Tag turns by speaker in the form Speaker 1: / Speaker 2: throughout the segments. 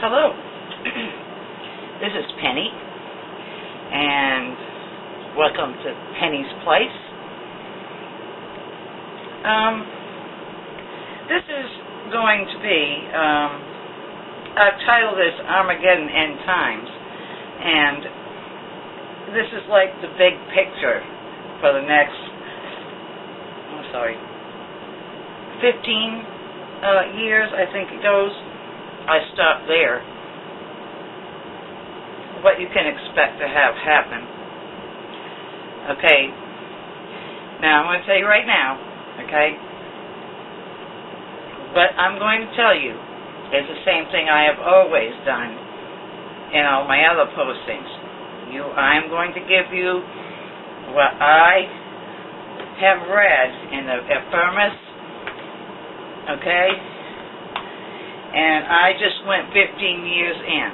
Speaker 1: Hello, this is Penny, and welcome to Penny's Place. This is going to be, I've titled this Armageddon End Times, and this is like the big picture for the next, 15 years, I think it goes. I stopped there. What you can expect to have happen. Okay. Now, I'm going to tell you right now, okay? What I'm going to tell you is the same thing I have always done in all my other postings. I'm going to give you what I have read in the Affirmus, okay? And I just went 15 years in,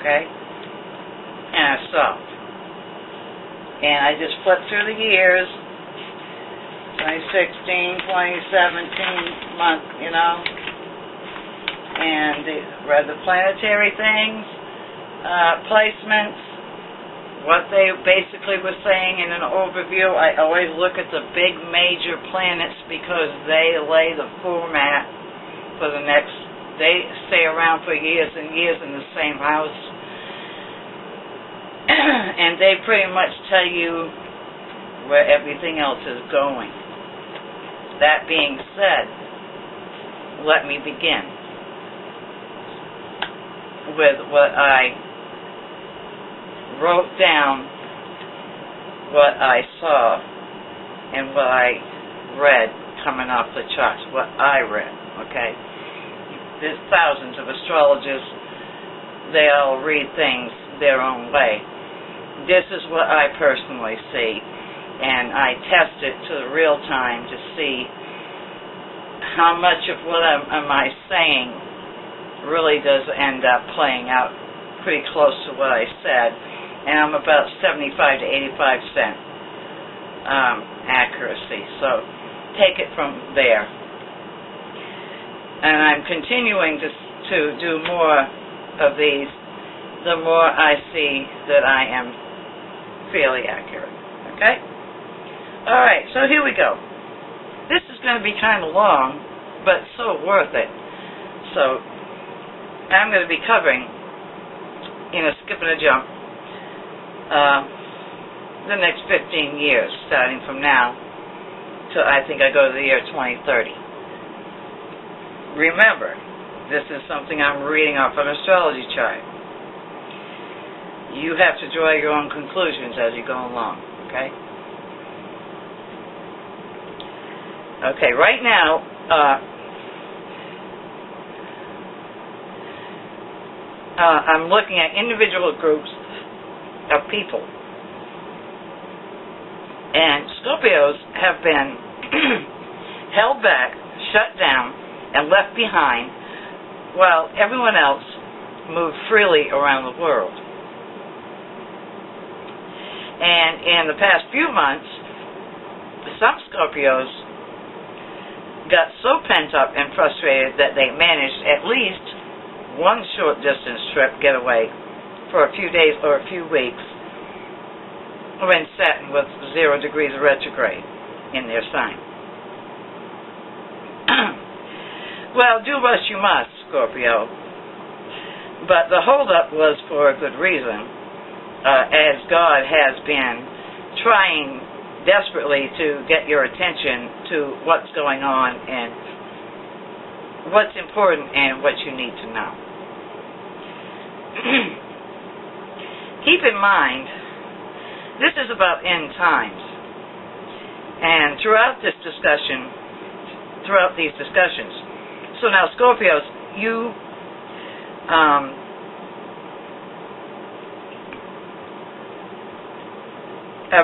Speaker 1: okay? And I stopped. And I just flipped through the years, 2016, 2017 month, and read the planetary things, placements, what they basically were saying in an overview. I always look at the big major planets because they lay the format for the next. They stay around for years and years in the same house. And they pretty much tell you where everything else is going. That being said, let me begin with what I wrote down, what I saw, and what I read coming off the charts, what I read, okay? There's thousands of astrologers. They all read things their own way. This is what I personally see, and I test it to the real time to see how much of what am I saying really does end up playing out pretty close to what I said, and I'm about 75 to 85% accuracy. So take it from there. And I'm continuing to do more of these, the more I see that I am fairly accurate. Okay? Alright, so here we go. This is going to be kind of long, but so worth it. So, I'm going to be covering, skip and a jump, the next 15 years, starting from now till I think I go to the year 2030. Remember, this is something I'm reading off an astrology chart. You have to draw your own conclusions as you go along, okay? Okay, right now, I'm looking at individual groups of people. And Scorpios have been held back, shut down, and left behind, while everyone else moved freely around the world. And in the past few months, some Scorpios got so pent up and frustrated that they managed at least one short distance trip getaway for a few days or a few weeks when Saturn was 0 degrees retrograde in their sign. Well, do what you must, Scorpio. But the holdup was for a good reason, as God has been trying desperately to get your attention to what's going on and what's important and what you need to know. Keep in mind, this is about end times. And throughout these discussions, so now, Scorpios, you are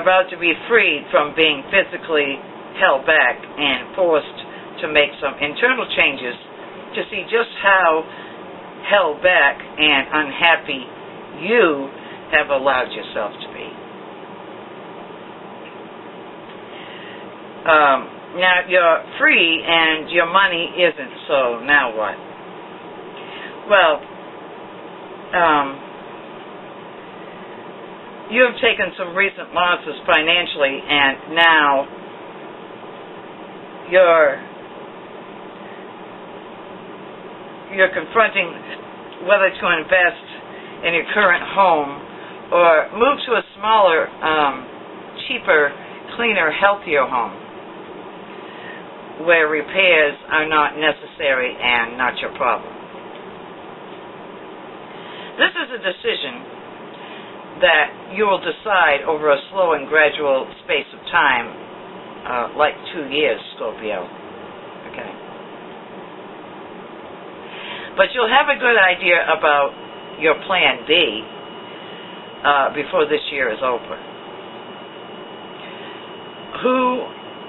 Speaker 1: about to be freed from being physically held back and forced to make some internal changes to see just how held back and unhappy you have allowed yourself to be. Now you're free and your money isn't, so now what? Well, you have taken some recent losses financially, and now you're confronting whether to invest in your current home or move to a smaller, cheaper, cleaner, healthier home where repairs are not necessary and not your problem. This is a decision that you will decide over a slow and gradual space of time, like 2 years, Scorpio. Okay. But you'll have a good idea about your plan B before this year is over. Who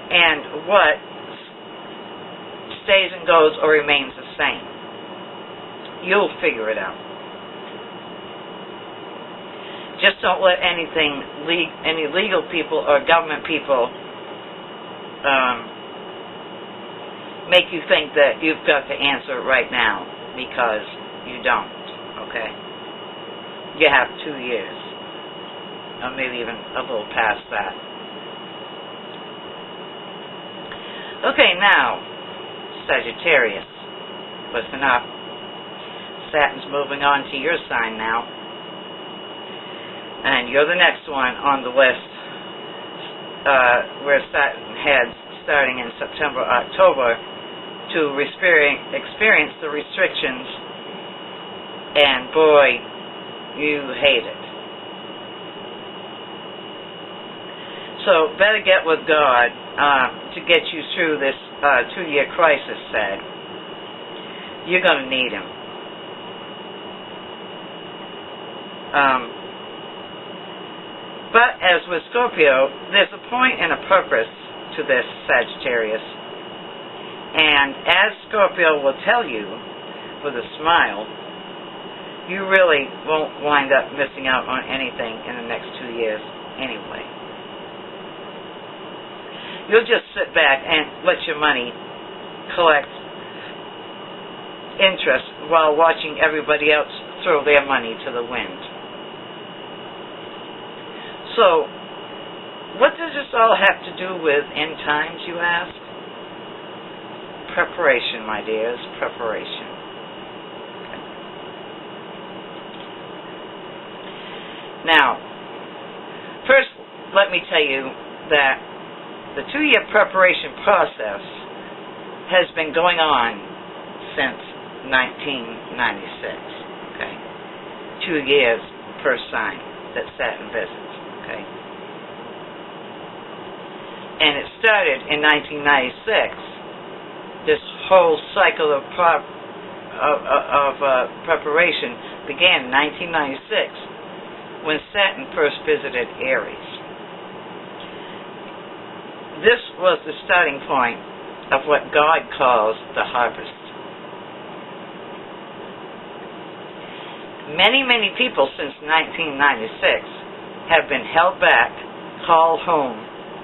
Speaker 1: and what stays and goes or remains the same. You'll figure it out. Just don't let any legal people or government people make you think that you've got the answer right now, because you don't, okay? You have 2 years, or maybe even a little past that. Okay, now, Sagittarius, listen up. Saturn's moving on to your sign now. And you're the next one on the list, where Saturn heads starting in September, October, to experience the restrictions, and boy, you hate it. So better get with God to get you through this 2-year crisis, Sag. You're going to need Him. But as with Scorpio, there's a point and a purpose to this, Sagittarius. And as Scorpio will tell you with a smile, you really won't wind up missing out on anything in the next 2 years anyway. You'll just sit back and let your money collect interest while watching everybody else throw their money to the wind. So, what does this all have to do with end times, you ask? Preparation, my dears, preparation. Okay. Now, first, let me tell you that the 2-year preparation process has been going on since 1996. Okay, 2 years per sign that Saturn visits. Okay. And it started in 1996. This whole cycle of preparation began in 1996 when Saturn first visited Aries. This was the starting point of what God calls the harvest. Many people since 1996 have been held back, called home,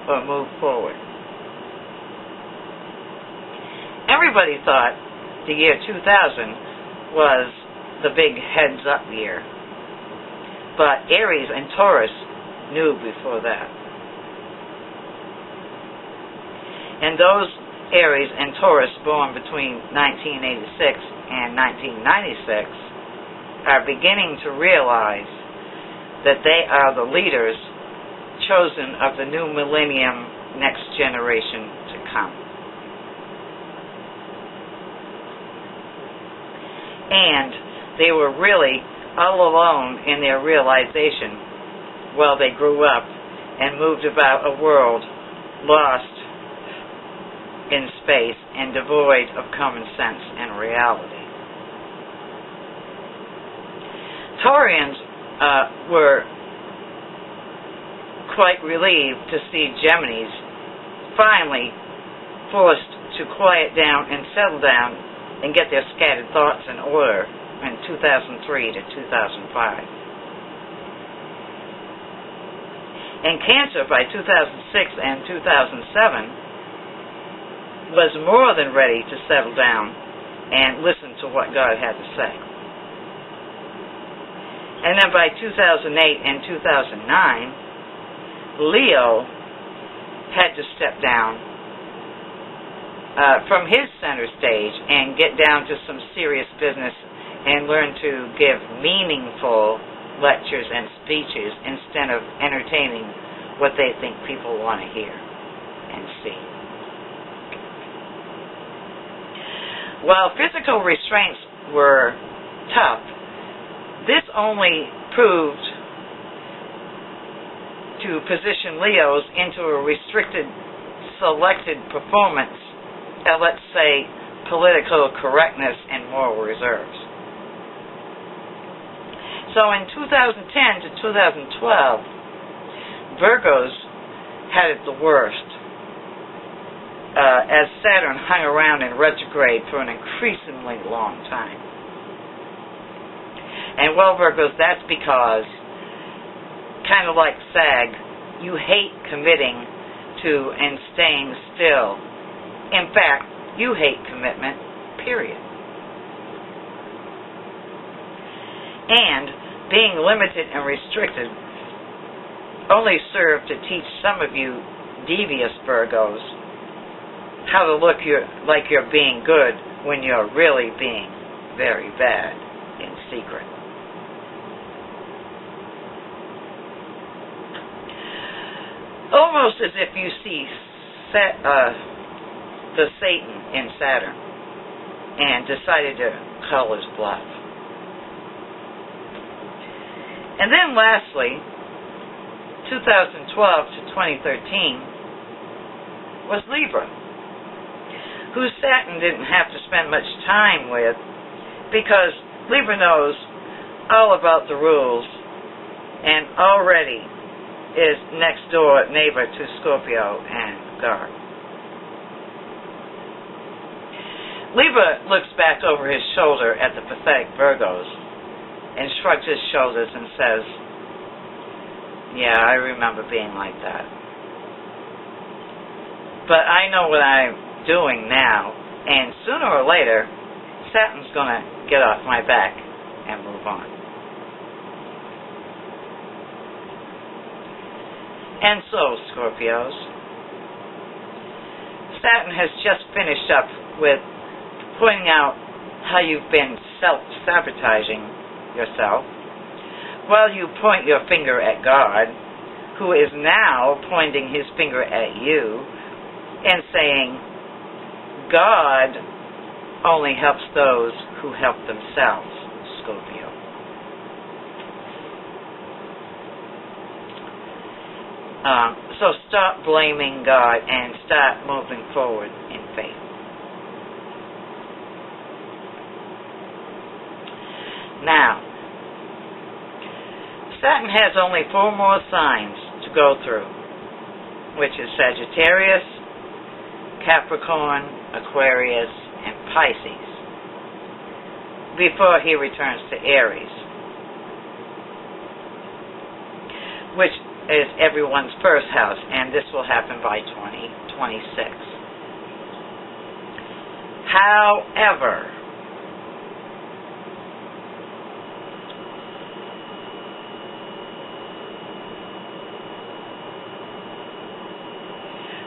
Speaker 1: or moved forward. Everybody thought the year 2000 was the big heads-up year, but Aries and Taurus knew before that. And those Aries and Taurus born between 1986 and 1996 are beginning to realize that they are the leaders chosen of the new millennium, next generation to come. And they were really all alone in their realization while they grew up and moved about a world lost in space and devoid of common sense and reality. Taurians were quite relieved to see Geminis finally forced to quiet down and settle down and get their scattered thoughts in order in 2003 to 2005. And Cancer by 2006 and 2007 was more than ready to settle down and listen to what God had to say. And then by 2008 and 2009, Leo had to step down from his center stage and get down to some serious business and learn to give meaningful lectures and speeches instead of entertaining what they think people want to hear and see. While physical restraints were tough, this only proved to position Leos into a restricted, selected performance at, let's say, political correctness and moral reserves. So in 2010 to 2012, Virgos had it the worst, as Saturn hung around in retrograde for an increasingly long time. And well, Virgos, that's because, kind of like SAG, you hate committing to and staying still. In fact, you hate commitment, period. And being limited and restricted only served to teach some of you devious Virgos how to look like you're being good when you're really being very bad in secret. Almost as if you see the Satan in Saturn and decided to call his bluff. And then lastly, 2012 to 2013 was Libra, who Saturn didn't have to spend much time with because Libra knows all about the rules and already is next door neighbor to Scorpio and Gar. Libra looks back over his shoulder at the pathetic Virgos and shrugs his shoulders and says, yeah, I remember being like that. But I know what I'm doing now, and sooner or later, Saturn's going to get off my back and move on. And so, Scorpios, Saturn has just finished up with pointing out how you've been self-sabotaging yourself while you point your finger at God, who is now pointing his finger at you and saying, God only helps those who help themselves, Scorpio. So stop blaming God and start moving forward in faith. Now, Saturn has only 4 more signs to go through, which is Sagittarius, Capricorn, Aquarius, and Pisces, before he returns to Aries, which is everyone's first house, and this will happen by 2026. However,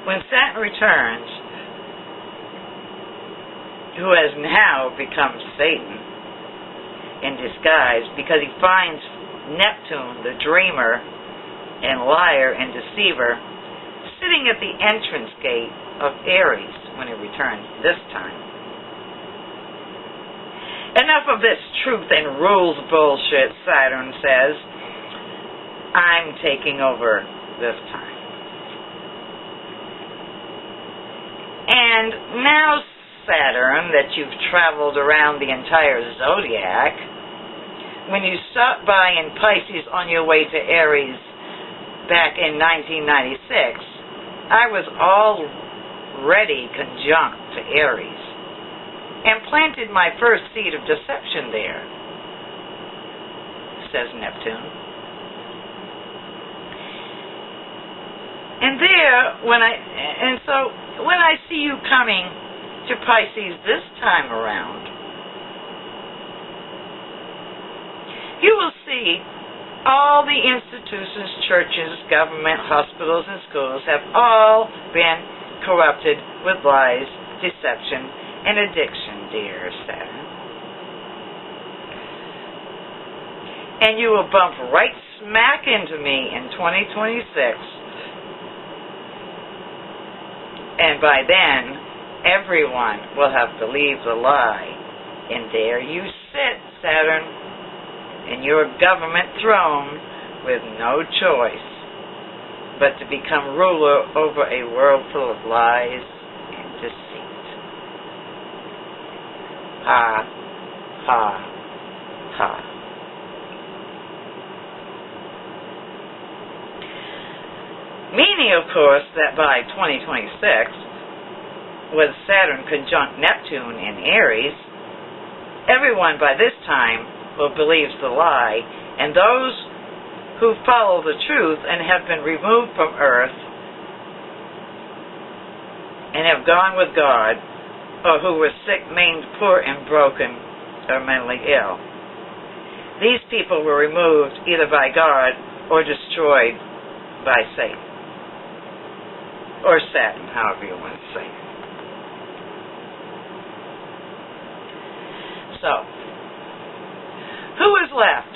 Speaker 1: when Saturn returns, who has now become Satan in disguise because he finds Neptune, the dreamer and liar and deceiver, sitting at the entrance gate of Aries when he returns this time. Enough of this truth and rules bullshit, Saturn says. I'm taking over this time. And now, Saturn, that you've traveled around the entire zodiac, when you stopped by in Pisces on your way to Aries back in 1996, I was already conjunct to Aries and planted my first seed of deception there, says Neptune. And so when I see you coming to Pisces this time around, you will see see, all the institutions, churches, government, hospitals, and schools have all been corrupted with lies, deception, and addiction, dear Saturn. And you will bump right smack into me in 2026. And by then, everyone will have believed the lie. And there you sit, Saturn, in your government throne with no choice but to become ruler over a world full of lies and deceit. Ha, ha, ha. Meaning, of course, that by 2026, with Saturn conjunct Neptune in Aries, everyone by this time will believe the lie, and those who follow the truth and have been removed from earth and have gone with God, or who were sick, maimed, poor, and broken, or mentally ill. These people were removed either by God or destroyed by Satan. Or Saturn, however you want to say it. So, who is left?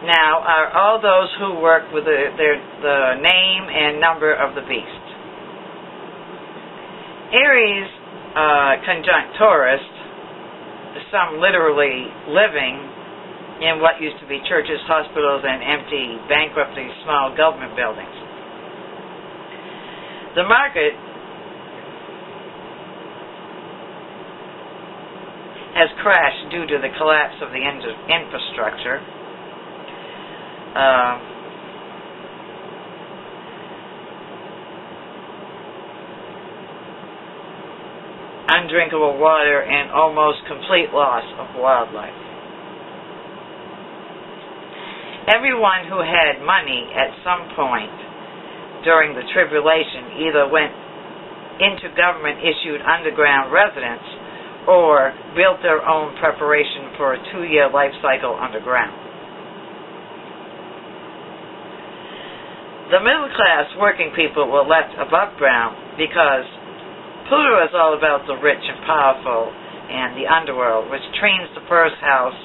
Speaker 1: Now are all those who work with the name and number of the beast. Aries conjunct Taurus, some literally living in what used to be churches, hospitals, and empty, bankruptcy, small government buildings. The market has crashed due to the collapse of the infrastructure. Undrinkable water and almost complete loss of wildlife. Everyone who had money at some point during the tribulation either went into government-issued underground residence or built their own preparation for a 2-year life cycle underground. The middle-class working people were left above ground because Pluto is all about the rich and powerful and the underworld, which trains the first house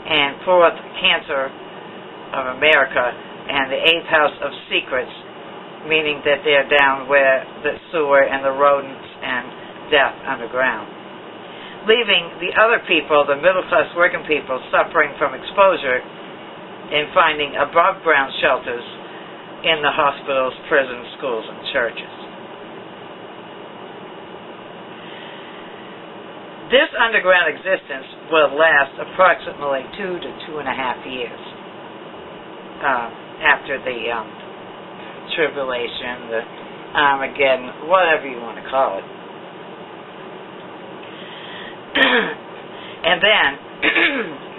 Speaker 1: and fourth Cancer of America and the 8th house of secrets, meaning that they're down where the sewer and the rodents and death underground. Leaving the other people, the middle-class working people, suffering from exposure and finding above-ground shelters in the hospitals, prisons, schools, and churches. This underground existence will last approximately 2 to 2.5 years after the tribulation, the Armegeddon, whatever you want to call it. And then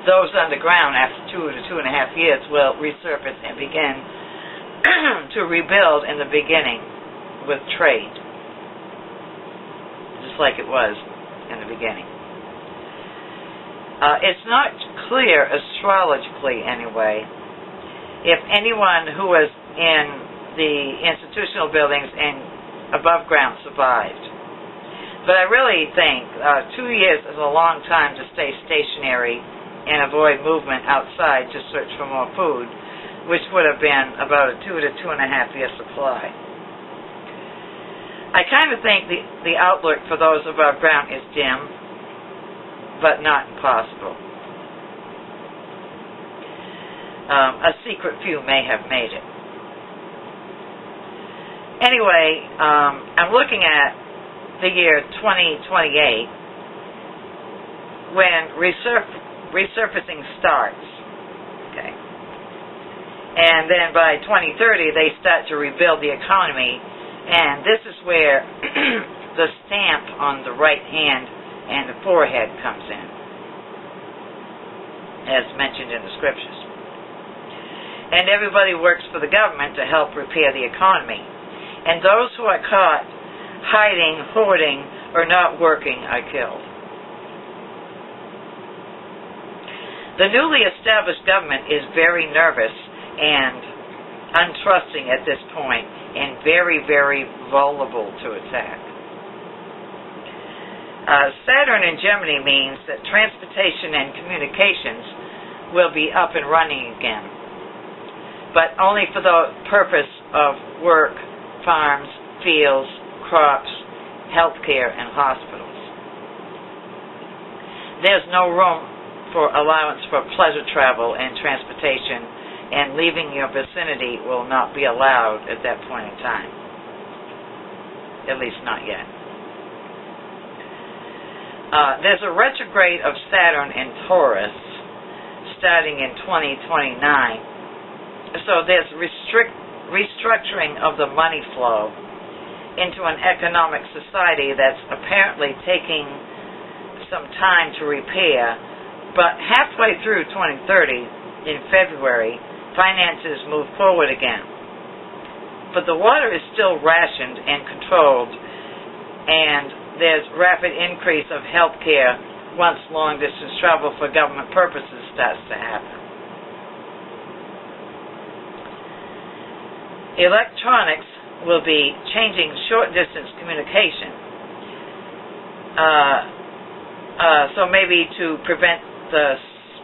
Speaker 1: those underground after 2 to 2.5 years will resurface and begin to rebuild in the beginning with trade, just like it was in the beginning. It's not clear astrologically anyway if anyone who was in the institutional buildings and above ground survived. But I really think 2 years is a long time to stay stationary and avoid movement outside to search for more food, which would have been about a 2 to 2.5 year supply. I kind of think the outlook for those above ground is dim, but not impossible. A secret few may have made it. Anyway, I'm looking at the year 2028 when resurfacing starts. Okay. And then by 2030 they start to rebuild the economy, and this is where the stamp on the right hand and the forehead comes in, as mentioned in the scriptures. And everybody works for the government to help repair the economy. And those who are caught hiding, hoarding, or not working are killed. The newly established government is very nervous and untrusting at this point and very, very vulnerable to attack. Saturn in Gemini means that transportation and communications will be up and running again, but only for the purpose of work, farms, fields, crops, healthcare, and hospitals. There's no room for allowance for pleasure travel and transportation, and leaving your vicinity will not be allowed at that point in time. At least not yet. There's a retrograde of Saturn in Taurus starting in 2029. So there's restructuring of the money flow into an economic society that's apparently taking some time to repair, but halfway through 2030, in February, finances move forward again. But the water is still rationed and controlled, and there's rapid increase of health care once long-distance travel for government purposes starts to happen. Electronics will be changing short-distance communication. So maybe to prevent the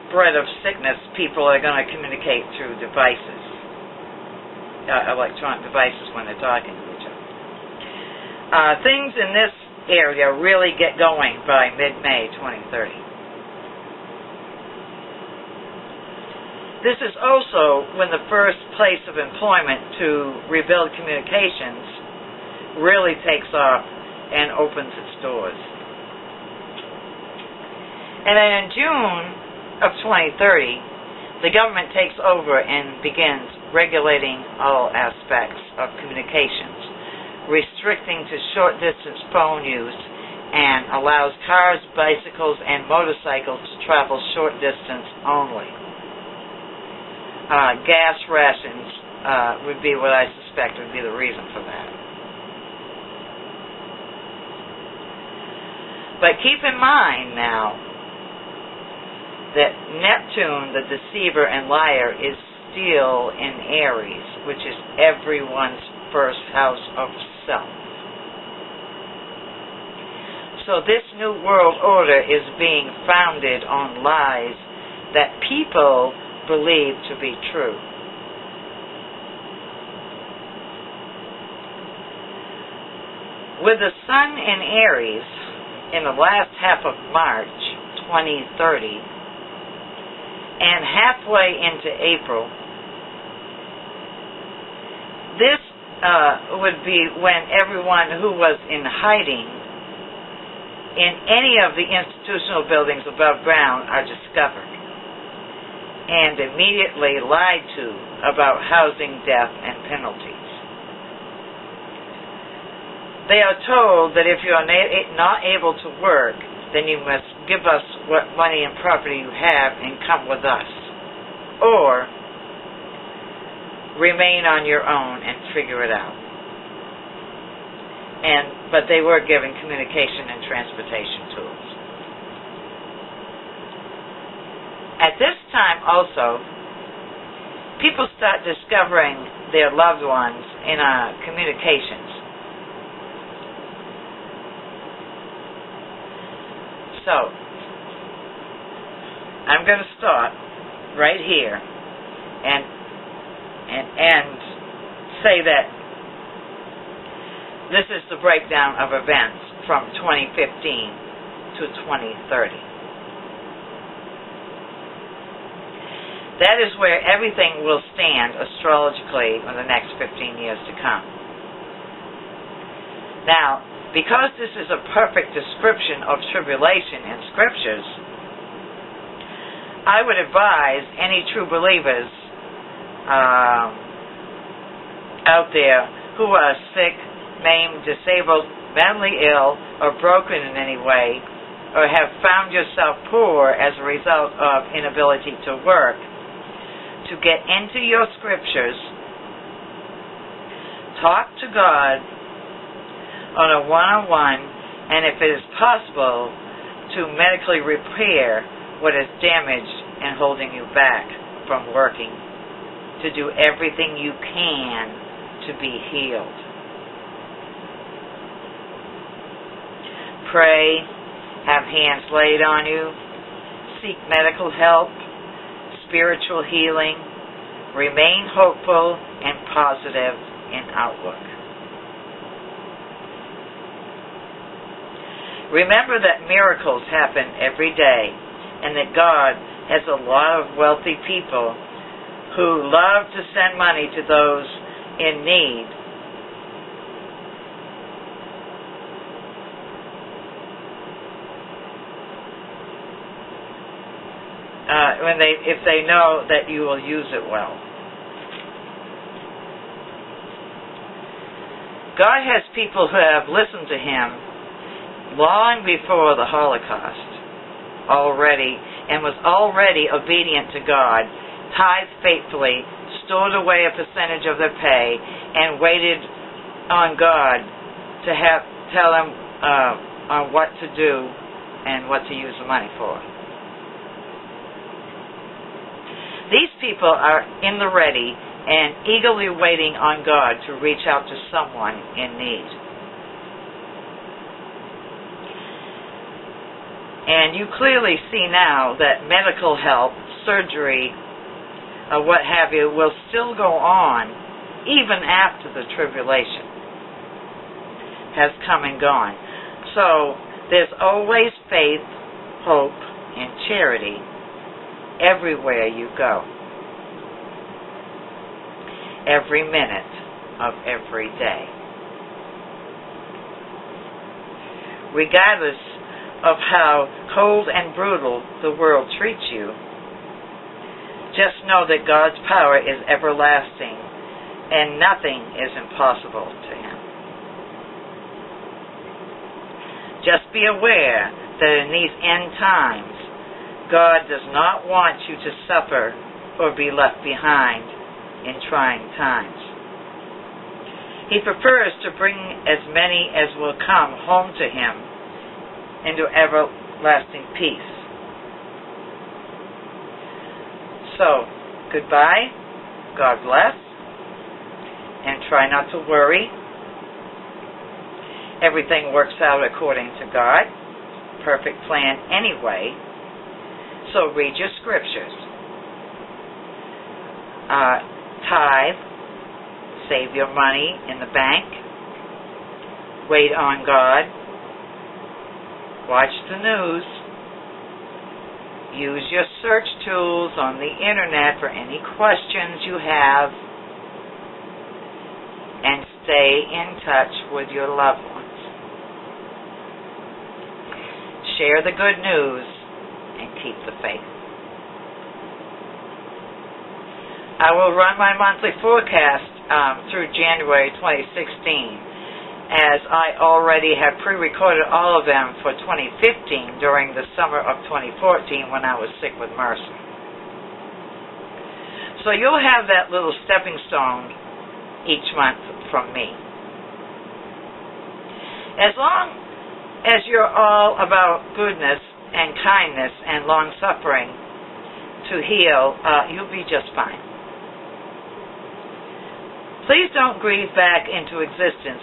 Speaker 1: spread of sickness, people are going to communicate through devices, electronic devices when they're talking to each other. Things in this area really get going by mid-May 2030. This is also when the first place of employment to rebuild communications really takes off and opens its doors. And then in June of 2030, the government takes over and begins regulating all aspects of communications, restricting to short-distance phone use, and allows cars, bicycles, and motorcycles to travel short distance only. Gas rations would be what I suspect would be the reason for that. But keep in mind now that Neptune, the deceiver and liar, is still in Aries, which is everyone's first house of self. So this new world order is being founded on lies that people believe to be true. With the Sun in Aries in the last half of March 2030 and halfway into April, this would be when everyone who was in hiding in any of the institutional buildings above ground are discovered and immediately lied to about housing, death, and penalties. They are told that if you are not able to work, then you must give us what money and property you have and come with us, or remain on your own and figure it out. But they were given communication and transportation tools. At this time also, people start discovering their loved ones in communications. So, I'm going to start right here and say that this is the breakdown of events from 2015 to 2030. That is where everything will stand astrologically in the next 15 years to come. Now, because this is a perfect description of tribulation in scriptures, I would advise any true believers out there who are sick, maimed, disabled, mentally ill, or broken in any way, or have found yourself poor as a result of inability to work, to get into your scriptures, talk to God on a one-on-one, and if it is possible, to medically repair what is damaged and holding you back from working to do everything you can to be healed. Pray, have hands laid on you, seek medical help, spiritual healing, remain hopeful and positive in outlook. Remember that miracles happen every day and that God has a lot of wealthy people who love to send money to those in need. If they know that you will use it well. God has people who have listened to Him long before the Holocaust already, and was already obedient to God, tithed faithfully, stored away a percentage of their pay, and waited on God to tell them on what to do and what to use the money for. These people are in the ready and eagerly waiting on God to reach out to someone in need. And you clearly see now that medical help, surgery, what have you, will still go on even after the tribulation has come and gone. So there's always faith, hope, and charity everywhere you go, every minute of every day. Regardless of how cold and brutal the world treats you, just know that God's power is everlasting and nothing is impossible to Him. Just be aware that in these end times, God does not want you to suffer or be left behind in trying times. He prefers to bring as many as will come home to Him into everlasting peace. So, goodbye, God bless, and try not to worry. Everything works out according to God. Perfect plan anyway. So read your scriptures. Tithe. Save your money in the bank. Wait on God. Watch the news. Use your search tools on the internet for any questions you have. And stay in touch with your loved ones. Share the good news and keep the faith. I will run my monthly forecast through January 2016, as I already have pre-recorded all of them for 2015 during the summer of 2014 when I was sick with MRSA. So you'll have that little stepping stone each month from me. As long as you're all about goodness and kindness and long-suffering to heal, you'll be just fine. Please don't grieve back into existence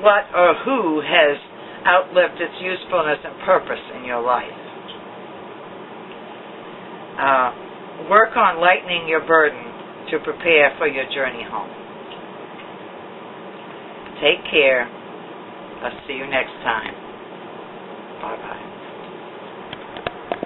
Speaker 1: what or who has outlived its usefulness and purpose in your life. Work on lightening your burden to prepare for your journey home. Take care. I'll see you next time. Bye-bye.